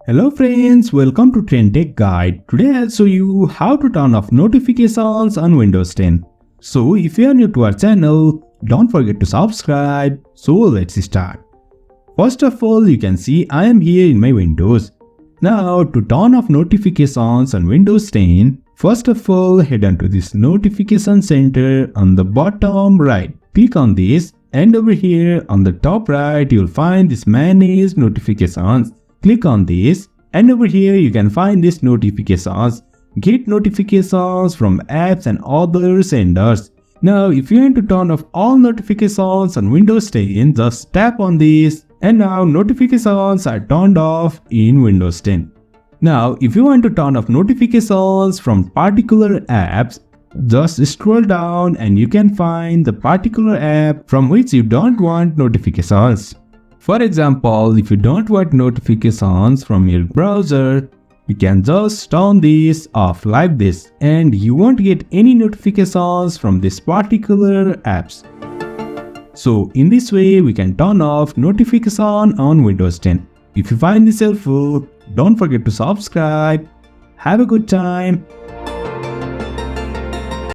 Hello friends, welcome to TrendTechGuide. Today I'll show you how to turn off notifications on Windows 10. So if you are new to our channel, don't forget to subscribe. So let's start. First of all, you can see I am here in my Windows. Now to turn off notifications on Windows 10, first of all head on to this notification center on the bottom right. Click on this and over here on the top right you'll find this manage notifications. Click on this and over here you can find this notifications. Get notifications from apps and other senders. Now if you want to turn off all notifications on Windows 10, just tap on this and now notifications are turned off in Windows 10. Now if you want to turn off notifications from particular apps, just scroll down and you can find the particular app from which you don't want notifications. For example, if you don't want notifications from your browser, you can just turn this off like this and you won't get any notifications from this particular apps. So in this way we can turn off notification on Windows 10. If you find this helpful, don't forget to subscribe. Have a good time.